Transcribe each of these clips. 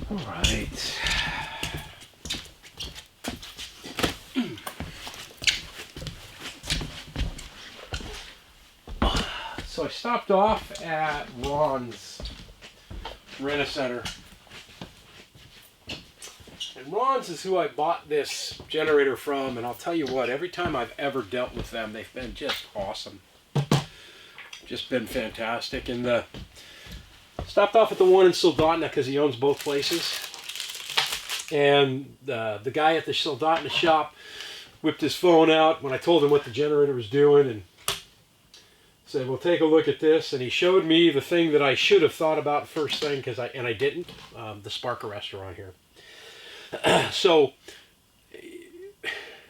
All right. So I stopped off at Ron's Rent-A-Center. And Ron's is who I bought this generator from, and I'll tell you what, every time I've ever dealt with them, they've been just awesome. Just been fantastic. And stopped off at the one in Soldotna because he owns both places. And the guy at the Soldotna shop whipped his phone out when I told him what the generator was doing and said, well, take a look at this. And he showed me the thing that I should have thought about first thing, and I didn't, the spark arrestor on here. So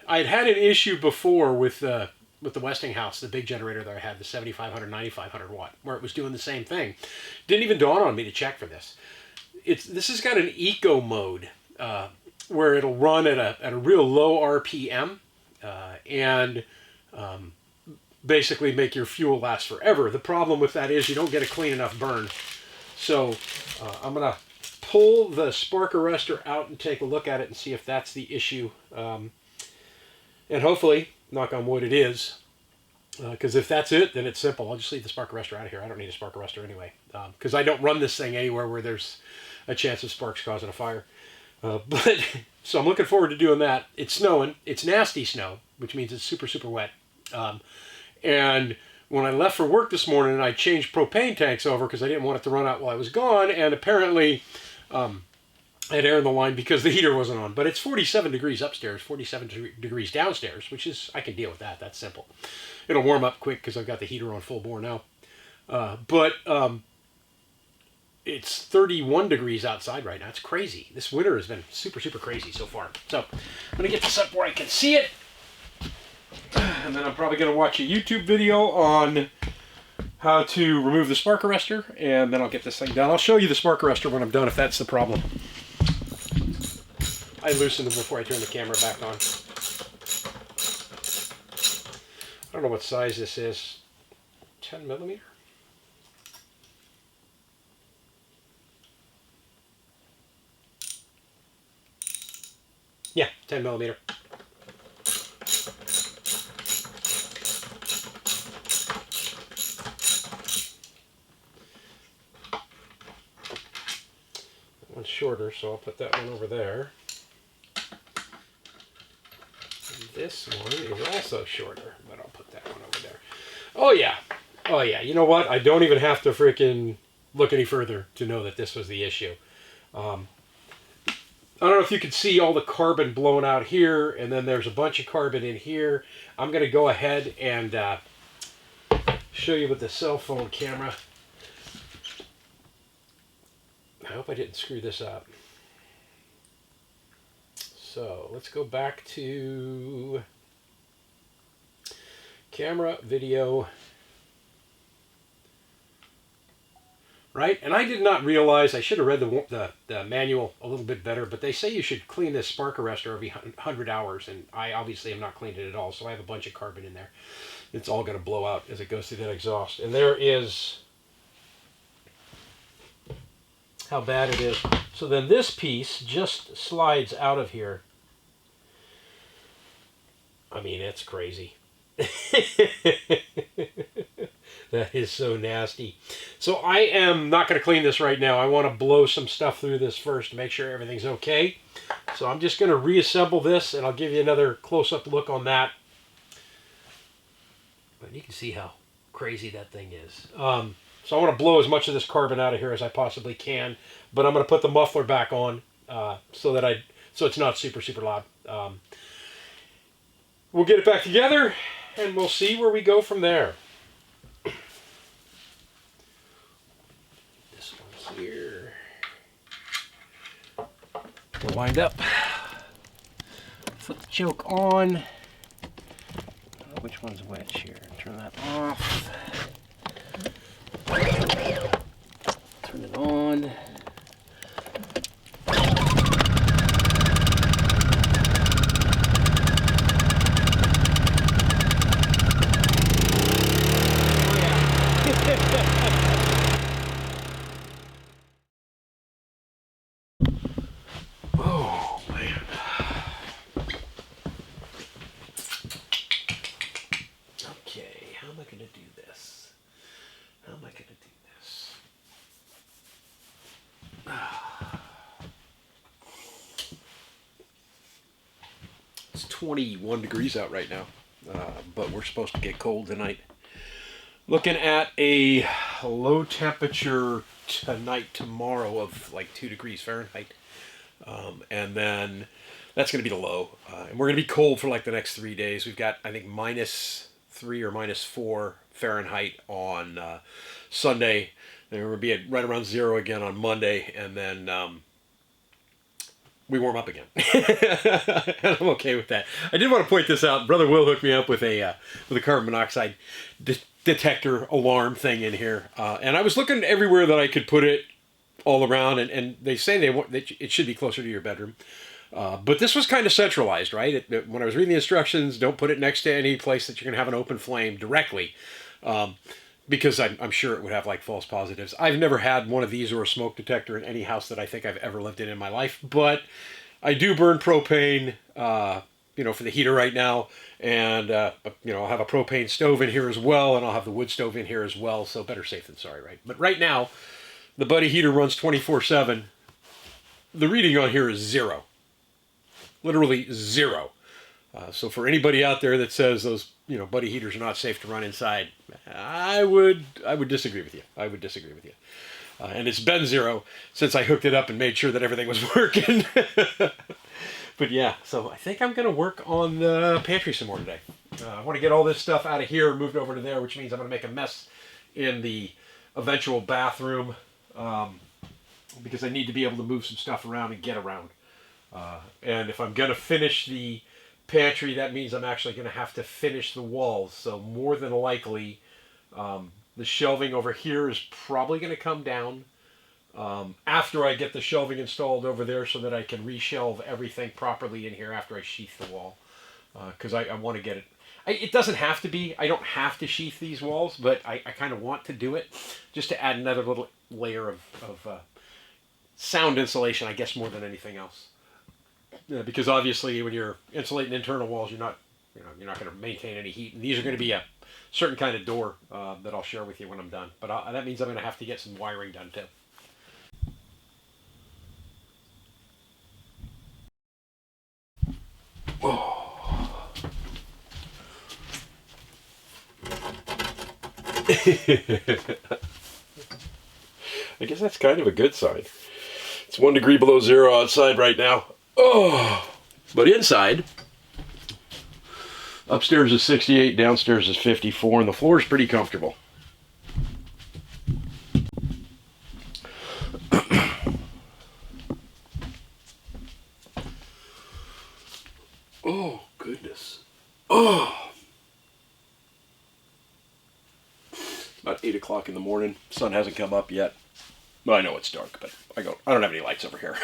I'd had an issue before with the Westinghouse, the big generator that I had, the 7500, 9500 watt, where it was doing the same thing. Didn't even dawn on me to check for this. This has got an eco mode where it'll run at a real low RPM and basically make your fuel last forever. The problem with that is you don't get a clean enough burn. So I'm going to pull the spark arrestor out and take a look at it and see if that's the issue. And hopefully, knock on wood, it is. Because if that's it, then it's simple. I'll just leave the spark arrestor out of here. I don't need a spark arrestor anyway. Because I don't run this thing anywhere where there's a chance of sparks causing a fire. So I'm looking forward to doing that. It's snowing. It's nasty snow, which means it's super, super wet. And when I left for work this morning, I changed propane tanks over because I didn't want it to run out while I was gone. And apparently, I had air in the line because the heater wasn't on. But it's 47 degrees upstairs, 47 degrees downstairs, which is, I can deal with that. That's simple. It'll warm up quick because I've got the heater on full bore now. It's 31 degrees outside right now. It's crazy. This winter has been super, super crazy so far. So I'm going to get this up where I can see it. And then I'm probably going to watch a YouTube video on how to remove the spark arrestor, and then I'll get this thing done. I'll show you the spark arrestor when I'm done if that's the problem. I loosened it before I turned the camera back on. I don't know what size this is. 10 millimeter? Yeah, 10 millimeter. One's shorter, so I'll put that one over there. And this one is also shorter, but I'll put that one over there. Oh yeah, oh yeah. You know what? I don't even have to freaking look any further to know that this was the issue. I don't know if you can see all the carbon blown out here, and then there's a bunch of carbon in here. I'm going to go ahead and show you with the cell phone camera. I hope I didn't screw this up. So let's go back to camera, video. Right? And I did not realize, I should have read the manual a little bit better, but they say you should clean this spark arrestor every 100 hours, and I obviously am not cleaned it at all, so I have a bunch of carbon in there. It's all going to blow out as it goes through that exhaust. And there is how bad it is. So then this piece just slides out of here. I mean, it's crazy. That is so nasty. So I am not going to clean this right now. I want to blow some stuff through this first to make sure everything's okay. So I'm just going to reassemble this, and I'll give you another close-up look on that. But you can see how crazy that thing is. So I want to blow as much of this carbon out of here as I possibly can, but I'm going to put the muffler back on so it's not super, super loud. We'll get it back together, and we'll see where we go from there. This one here. We'll wind up. Put the choke on. Which one's which here? Turn that off. Turn it on. 21 degrees out right now, but we're supposed to get cold tonight. Looking at a low temperature tonight, tomorrow of like 2 degrees Fahrenheit. And then that's going to be the low. And we're going to be cold for like the next 3 days. We've got, I think, -3 or -4 Fahrenheit on Sunday. And we're going to be at right around 0 again on Monday. And then we warm up again. And I'm okay with that. I did want to point this out. Brother Will hooked me up with a carbon monoxide detector alarm thing in here. And I was looking everywhere that I could put it all around, and they say it should be closer to your bedroom. But this was kind of centralized, right? When I was reading the instructions, don't put it next to any place that you're going to have an open flame directly, because I'm sure it would have like false positives. I've never had one of these or a smoke detector in any house that I think I've ever lived in my life, but I do burn propane, for the heater right now, and I'll have a propane stove in here as well, and I'll have the wood stove in here as well. So better safe than sorry, right? But right now, the Buddy heater runs 24/7. The reading on here is 0. Literally 0. So for anybody out there that says those, Buddy heaters are not safe to run inside, I would disagree with you. I would disagree with you. And it's been 0 since I hooked it up and made sure that everything was working. But yeah, so I think I'm going to work on the pantry some more today. I want to get all this stuff out of here and moved over to there, which means I'm going to make a mess in the eventual bathroom. Because I need to be able to move some stuff around and get around. And if I'm going to finish the pantry, that means I'm actually going to have to finish the walls. So more than likely, the shelving over here is probably going to come down after I get the shelving installed over there so that I can reshelve everything properly in here after I sheath the wall. Because I want to get it. It doesn't have to be. I don't have to sheath these walls, but I kind of want to do it just to add another little layer of sound insulation, I guess, more than anything else. Because obviously, when you're insulating internal walls, you're not going to maintain any heat. And these are going to be a certain kind of door that I'll share with you when I'm done. But that means I'm going to have to get some wiring done too. Oh. I guess that's kind of a good sign. It's 1 degree below 0 outside right now. Oh, but inside, upstairs is 68, downstairs is 54, and the floor is pretty comfortable. Oh, goodness. Oh. It's about 8 o'clock in the morning. Sun hasn't come up yet. Well, I know it's dark, but I don't have any lights over here.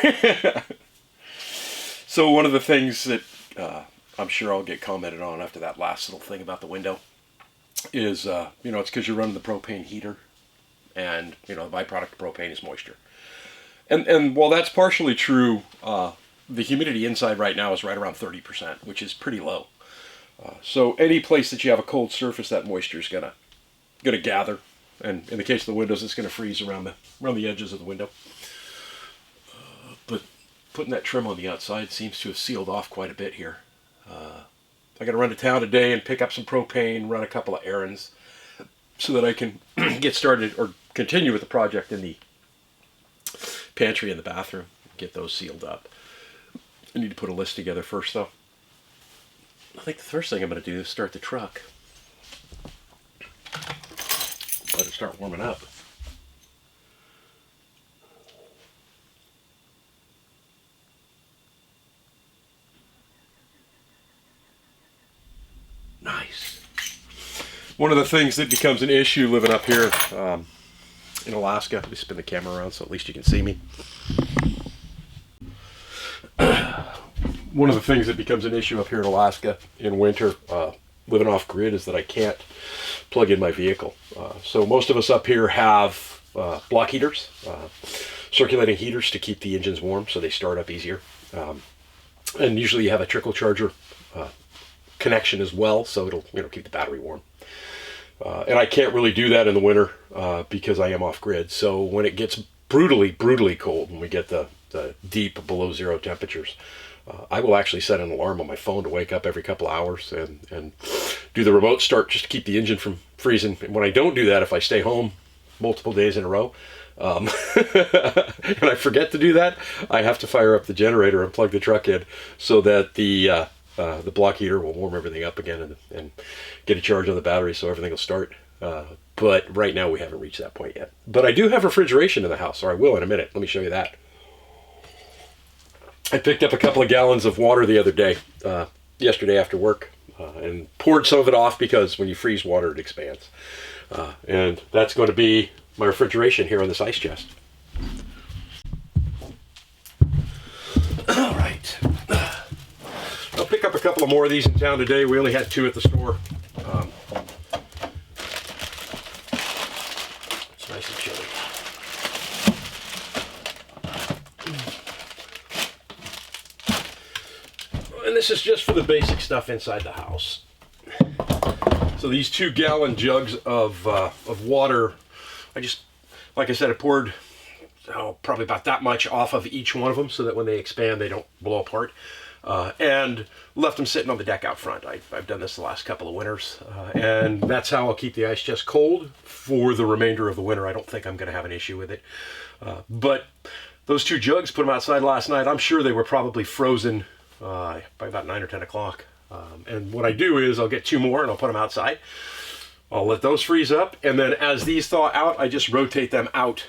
So one of the things that I'm sure I'll get commented on after that last little thing about the window is, it's because you're running the propane heater, and, the byproduct of propane is moisture. And while that's partially true, the humidity inside right now is right around 30%, which is pretty low. So any place that you have a cold surface, that moisture is gonna gather. And in the case of the windows, it's going to freeze around the edges of the window. But putting that trim on the outside seems to have sealed off quite a bit here. I got to run to town today and pick up some propane, run a couple of errands, so that I can get started or continue with the project in the pantry and the bathroom, get those sealed up. I need to put a list together first, though. I think the first thing I'm going to do is start the truck. Let it start warming up. Nice. One of the things that becomes an issue living up here in Alaska, let me spin the camera around so at least you can see me. One of the things that becomes an issue up here in Alaska in winter, living off grid, is that I can't plug in my vehicle. So most of us up here have block heaters, circulating heaters to keep the engines warm so they start up easier. And usually you have a trickle charger connection as well, so it'll keep the battery warm. And I can't really do that in the winter because I am off grid. So when it gets brutally cold, when we get the deep below 0 temperatures, I will actually set an alarm on my phone to wake up every couple of hours and do the remote start just to keep the engine from freezing. And when I don't do that, if I stay home multiple days in a row, and I forget to do that, I have to fire up the generator and plug the truck in so that the block heater will warm everything up again and get a charge on the battery so everything will start. But right now we haven't reached that point yet. But I do have refrigeration in the house, or I will in a minute. Let me show you that. I picked up a couple of gallons of water the other day, yesterday after work, and poured some of it off because when you freeze water, it expands. And that's going to be my refrigeration here on this ice chest. All right. I'll pick up a couple of more of these in town today. We only had 2 at the store. It's nice and chilly. And this is just for the basic stuff inside the house. So these 2-gallon jugs of water, like I said, I poured probably about that much off of each one of them so that when they expand, they don't blow apart. And left them sitting on the deck out front. I've done this the last couple of winters, and that's how I'll keep the ice chest cold for the remainder of the winter. I don't think I'm going to have an issue with it. But those 2 jugs, put them outside last night. I'm sure they were probably frozen by about 9 or 10 o'clock. And what I do is I'll get 2 more and I'll put them outside. I'll let those freeze up, and then as these thaw out, I just rotate them out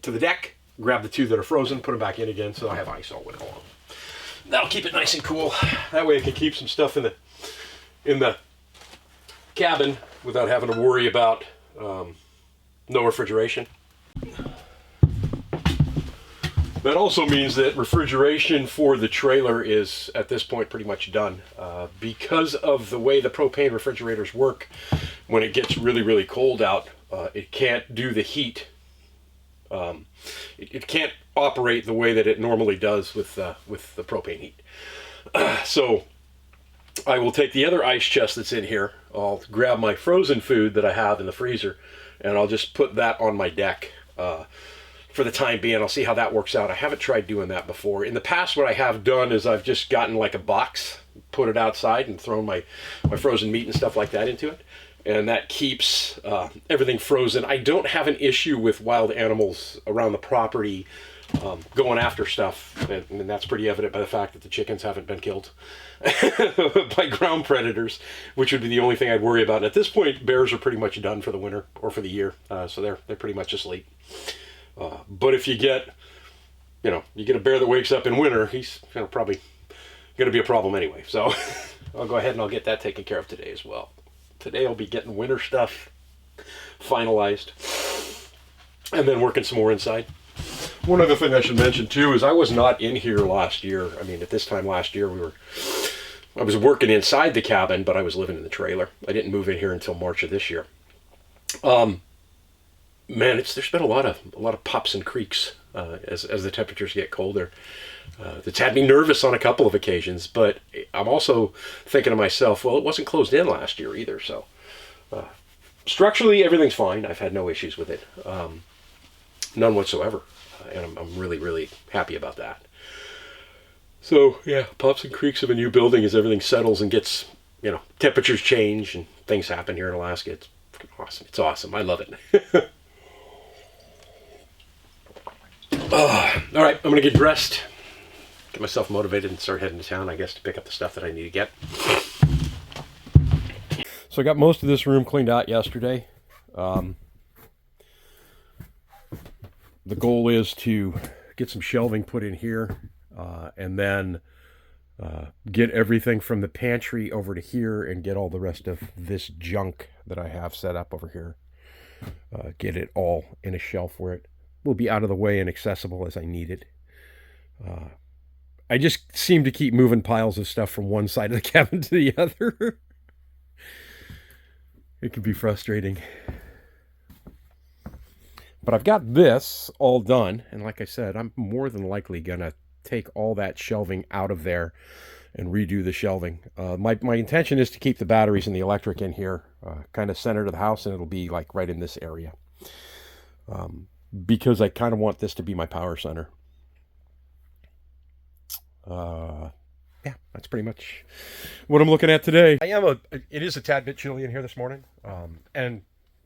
to the deck, grab the 2 that are frozen, put them back in again, so I have ice all winter long. That'll keep it nice and cool. That way I can keep some stuff in the cabin without having to worry about no refrigeration. That also means that refrigeration for the trailer is at this point pretty much done. Because of the way the propane refrigerators work, when it gets really, really cold out, it can't do the heat. It can't operate the way that it normally does with the propane heat. So I will take the other ice chest that's in here. I'll grab my frozen food that I have in the freezer, and I'll just put that on my deck for the time being. I'll see how that works out. I haven't tried doing that before. In the past, what I have done is I've just gotten like a box, put it outside, and thrown my frozen meat and stuff like that into it. And that keeps everything frozen. I don't have an issue with wild animals around the property going after stuff. And that's pretty evident by the fact that the chickens haven't been killed by ground predators, which would be the only thing I'd worry about. And at this point, bears are pretty much done for the winter or for the year. So they're pretty much asleep. But if you get a bear that wakes up in winter, he's probably going to be a problem anyway. So I'll go ahead and I'll get that taken care of today as well. Today I'll be getting winter stuff finalized and then working some more inside. One other thing I should mention too is I was not in here last year. I mean, at this time last year I was working inside the cabin, but I was living in the trailer. I didn't move in here until March of this year. Man, there's been a lot of pops and creaks as the temperatures get colder. It's had me nervous on a couple of occasions, but I'm also thinking to myself, well, it wasn't closed in last year either, so structurally everything's fine. I've had no issues with it, none whatsoever, and I'm really, really happy about that. So yeah, pops and creaks of a new building as everything settles and gets, temperatures change and things happen here in Alaska. It's awesome. It's awesome. I love it. All right, I'm gonna get dressed, get myself motivated, and start heading to town, I guess, to pick up the stuff that I need to get. So I got most of this room cleaned out yesterday. The goal is to get some shelving put in here, and then get everything from the pantry over to here and get all the rest of this junk that I have set up over here. Get it all in a shelf where it will be out of the way and accessible as I need it. I just seem to keep moving piles of stuff from one side of the cabin to the other. It can be frustrating. But I've got this all done, and like I said, I'm more than likely gonna take all that shelving out of there and redo the shelving. My intention is to keep the batteries and the electric in here, kind of center to the house, and it'll be like right in this area. Because I kind of want this to be my power center. yeah, that's pretty much what I'm looking at today. It is a tad bit chilly in here this morning. And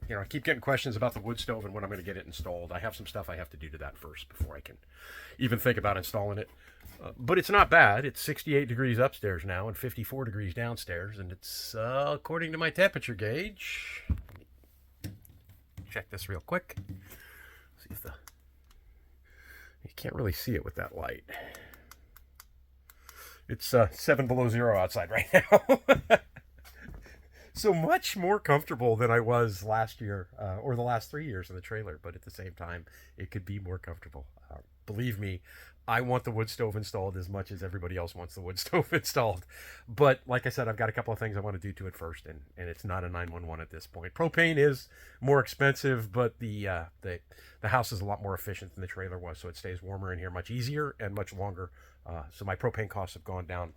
you know, I keep getting questions about the wood stove and when I'm going to get it installed. I have some stuff I have to do to that first before I can even think about installing it. But it's not bad. It's 68 degrees upstairs now and 54 degrees downstairs. And it's, according to my temperature gauge, check this real quick. See if you can't really see it with that light. It's 7 below zero outside right now. So much more comfortable than I was last year or the last 3 years in the trailer. But at the same time, it could be more comfortable. Believe me, I want the wood stove installed as much as everybody else wants the wood stove installed. But like I said, I've got a couple of things I want to do to it first. And it's not a 911 at this point. Propane is more expensive, but the house is a lot more efficient than the trailer was. So it stays warmer in here much easier and much longer. So my propane costs have gone down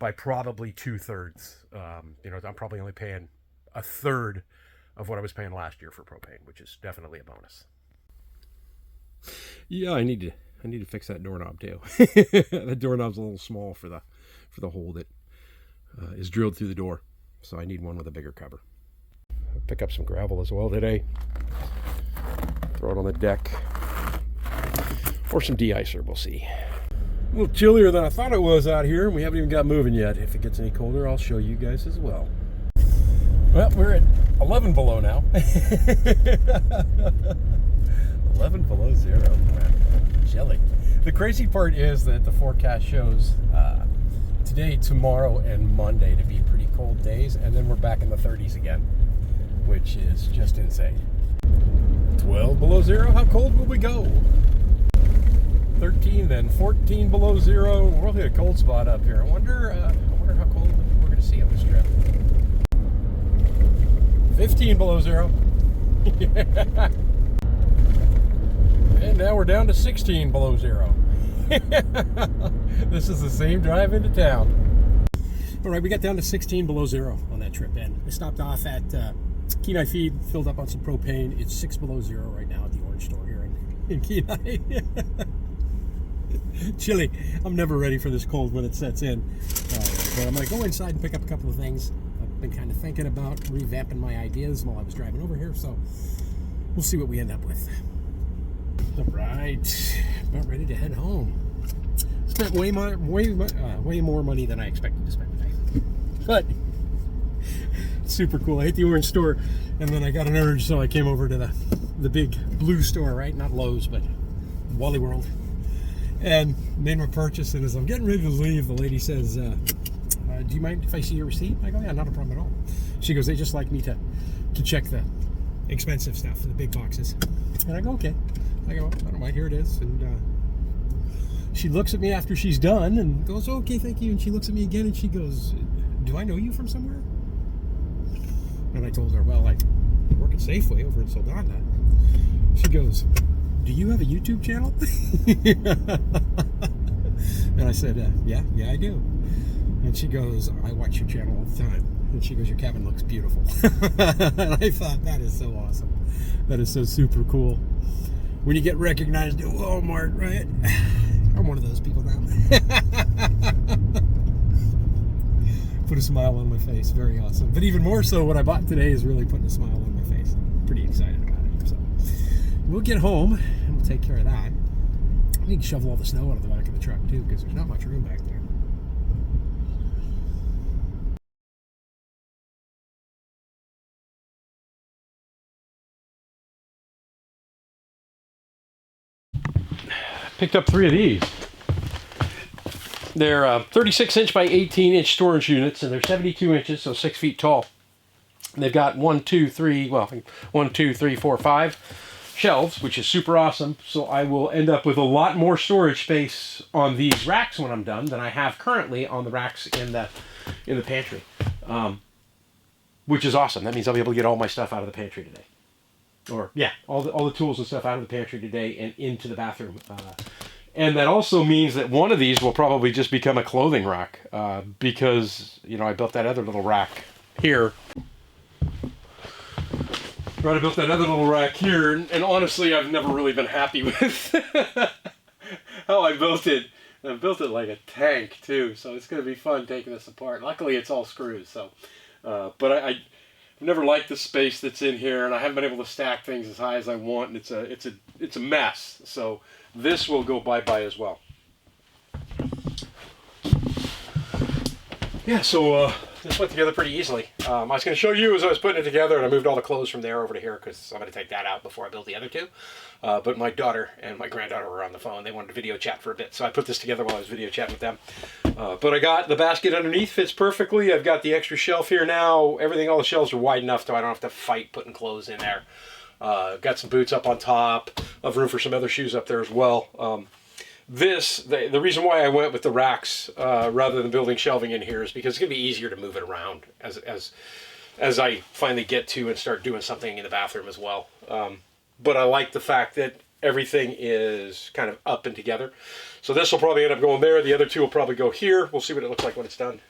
by probably 2/3. You know, I'm probably only paying 1/3 of what I was paying last year for propane, which is definitely a bonus. Yeah, I need to fix that doorknob too. The doorknob's a little small for the hole that is drilled through the door, so I need one with a bigger cover. I'll pick up some gravel as well today. Throw it on the deck, or some de-icer. We'll see. A little chillier than I thought it was out here, and we haven't even got moving yet. If it gets any colder, I'll show you guys as well. Well, we're at 11 below now. 11 below zero. Chilly. The crazy part is that the forecast shows today, tomorrow, and Monday to be pretty cold days, and then we're back in the 30s again, which is just insane. 12 below zero. How cold will we go? 13, then 14 below zero. We'll hit a cold spot up here. I wonder how cold we're going to see on this trip. 15 below zero. And now we're down to 16 below zero. This is the same drive into town. All right, we got down to 16 below zero on that trip in. We stopped off at Kenai Feed, filled up on some propane. It's 6 below zero right now at the orange store here in Kenai. Chilly. I'm never ready for this cold when it sets in. But I'm going to go inside and pick up a couple of things. I've been kind of thinking about revamping my ideas while I was driving over here, so we'll see what we end up with. All right, about ready to head home. Spent way more money than I expected to spend today. But it's super cool. I hit the orange store, and then I got an urge, so I came over to the big blue store, right? Not Lowe's, but Wally World. And made my purchase, and as I'm getting ready to leave, the lady says, do you mind if I see your receipt? I go, yeah, not a problem at all. She goes, they just like me to check the expensive stuff, the big boxes. And I go, okay. I go, I don't mind, here it is. And she looks at me after she's done and goes, okay, thank you. And she looks at me again and she goes, do I know you from somewhere? And I told her, well, I work at Safeway over in Soldana. She goes, do you have a YouTube channel? And I said, yeah, I do. And she goes, I watch your channel all the time. And she goes, your cabin looks beautiful. And I thought, that is so awesome. That is so super cool. When you get recognized at Walmart, right? I'm one of those people now. Put a smile on my face. Very awesome. But even more so, what I bought today is really putting a smile on my face. I'm pretty excited about it. So we'll get home and we'll take care of that. I need to shovel all the snow out of the back of the truck too, because there's not much room back there. Picked up 3 of these. They're 36 inch by 18 inch storage units, and they're 72 inches, so 6 feet tall. And they've got 1, 2, 3, 4, 5 shelves, which is super awesome. So I will end up with a lot more storage space on these racks when I'm done than I have currently on the racks in the pantry, which is awesome. That means I'll be able to get all my stuff out of the pantry today. Or, yeah, all the tools and stuff out of the pantry today and into the bathroom. And that also means that one of these will probably just become a clothing rack because, you know, I built that other little rack here. Right, I built that other little rack here, and honestly, I've never really been happy with how I built it. And I built it like a tank too, so it's going to be fun taking this apart. Luckily, it's all screws, so. But I've never liked the space that's in here, and I haven't been able to stack things as high as I want, and it's a mess. So this will go bye-bye as well. Yeah, so this went together pretty easily. I was going to show you as I was putting it together, and I moved all the clothes from there over to here because I'm going to take that out before I build the other two. But my daughter and my granddaughter were on the phone. They wanted to video chat for a bit, so I put this together while I was video chatting with them. But I got the basket underneath, fits perfectly. I've got the extra shelf here now. Everything, all the shelves are wide enough so I don't have to fight putting clothes in there. Got some boots up on top. I've room for some other shoes up there as well. The reason why I went with the racks rather than building shelving in here is because it's going to be easier to move it around as I finally get to and start doing something in the bathroom as well. But I like the fact that everything is kind of up and together. So this will probably end up going there. The other two will probably go here. We'll see what it looks like when it's done.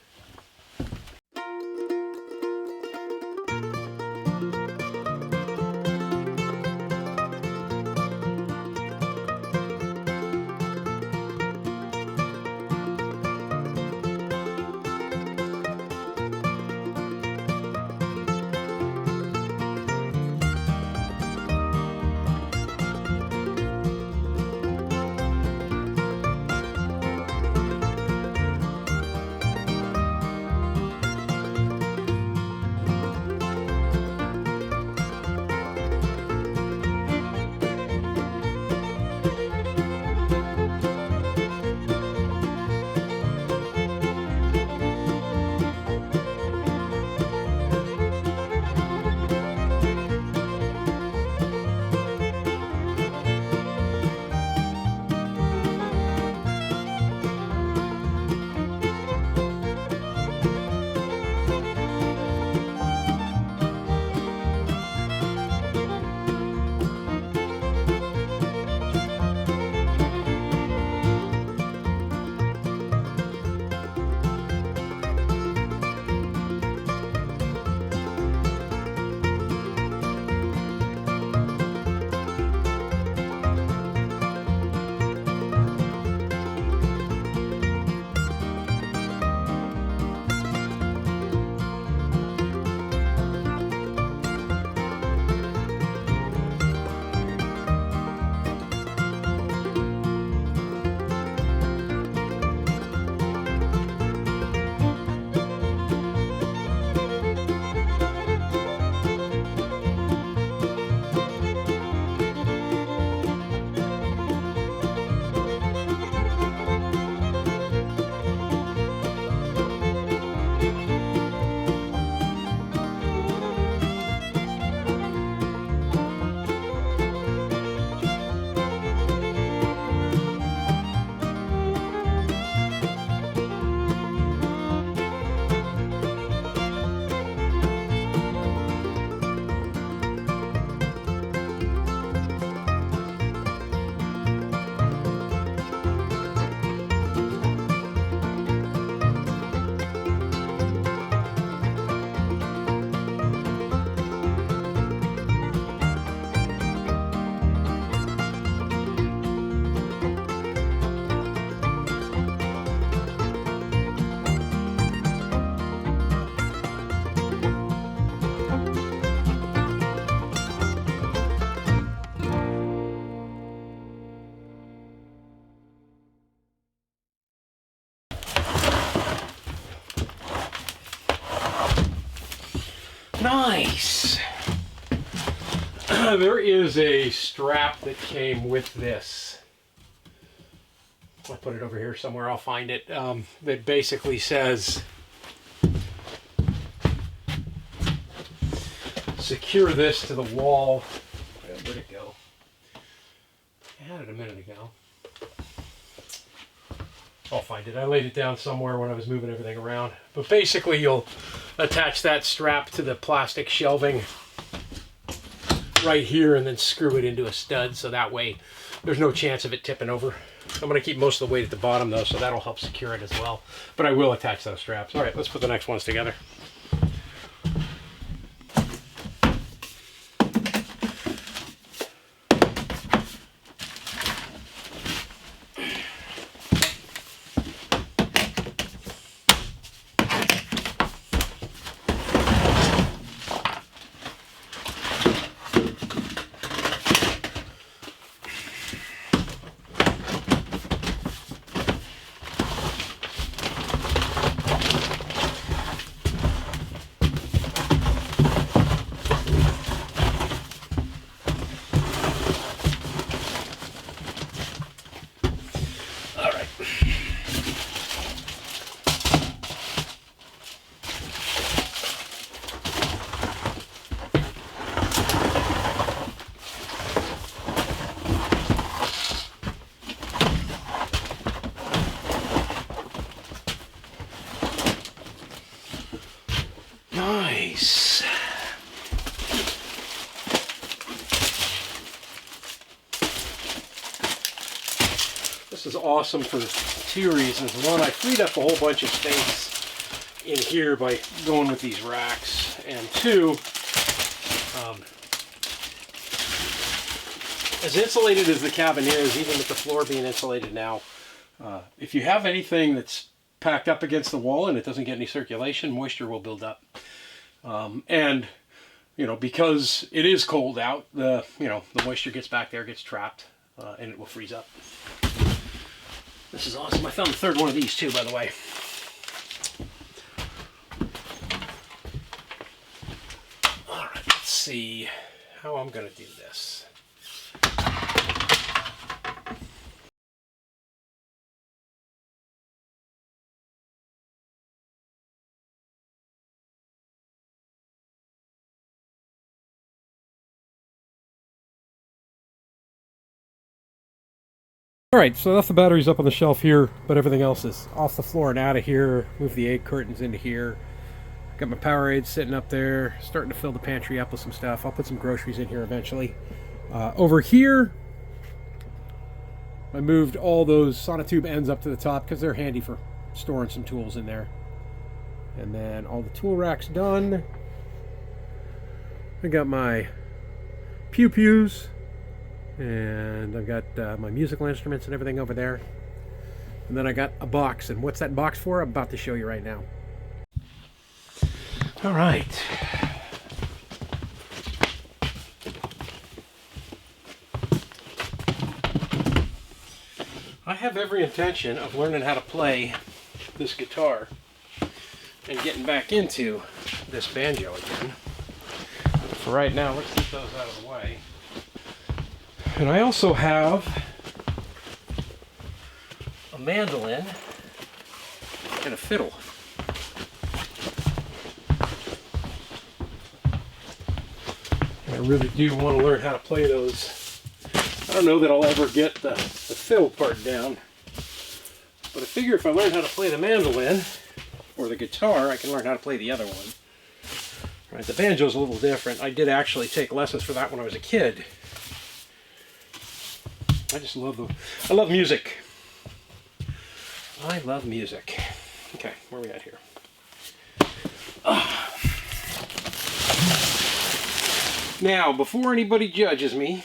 Nice! There is a strap that came with this. I'll put it over here somewhere, I'll find it. That basically says, secure this to the wall. Where'd it go? I had it a minute ago. I'll find it. I laid it down somewhere when I was moving everything around. But basically you'll attach that strap to the plastic shelving right here and then screw it into a stud so that way there's no chance of it tipping over. I'm going to keep most of the weight at the bottom though, so that'll help secure it as well. But I will attach those straps. All right, let's put the next ones together. This is awesome for two reasons. One, I freed up a whole bunch of space in here by going with these racks. And two, as insulated as the cabin is, even with the floor being insulated now, if you have anything that's packed up against the wall and it doesn't get any circulation, moisture will build up. And you know, because it is cold out, the moisture gets back there, gets trapped, and it will freeze up. This is awesome. I found the third one of these too, by the way. All right, let's see how I'm going to do this. Alright, so that's the batteries up on the shelf here, but everything else is off the floor and out of here. Move the egg curtains into here. Got my Powerade sitting up there, starting to fill the pantry up with some stuff. I'll put some groceries in here eventually. Over here, I moved all those sonotube ends up to the top because they're handy for storing some tools in there. And then all the tool racks done. I got my pew-pews. And I've got my musical instruments and everything over there. And then I got a box. And what's that box for? I'm about to show you right now. All right. I have every intention of learning how to play this guitar and getting back into this banjo again. For right now, let's get those out of the way. And I also have a mandolin and a fiddle. And I really do want to learn how to play those. I don't know that I'll ever get the fiddle part down, but I figure if I learn how to play the mandolin or the guitar, I can learn how to play the other one. Right, the banjo's a little different. I did actually take lessons for that when I was a kid. I just love I love music. I love music. Okay, where are we at here? Now, before anybody judges me,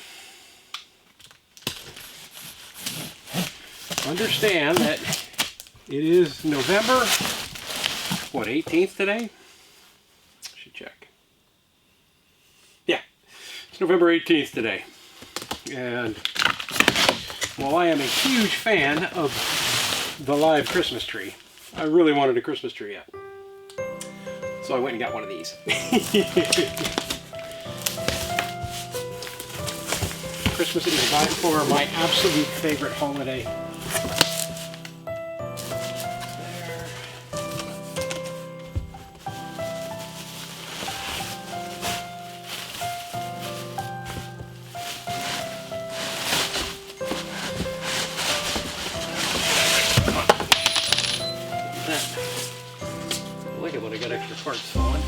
understand that it is November, what, 18th today? I should check. Yeah, it's November 18th today. And while I am a huge fan of the live Christmas tree, I really wanted a Christmas tree yet. So I went and got one of these. Christmas is by far my absolute favorite holiday. Look at what I got extra parts falling.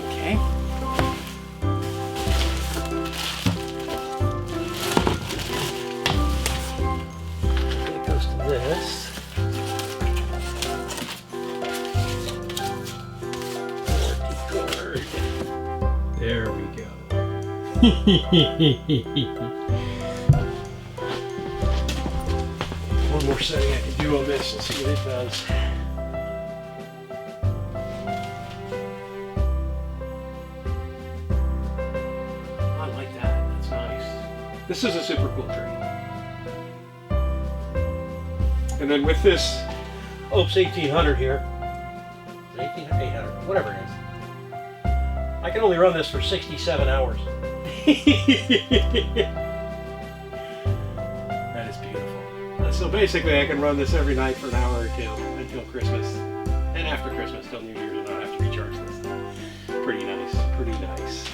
Okay. It goes to this. More decor. There we go. One more setting I can do on this and see what it does. I like that. That's nice. This is a super cool tree. And then with this Opus 1800 here, 800, whatever it is, I can only run this for 67 hours. That is beautiful. So basically I can run this every night for an hour or two until Christmas. And after Christmas, till New Year's, and I don't have to recharge this. Pretty nice, pretty nice.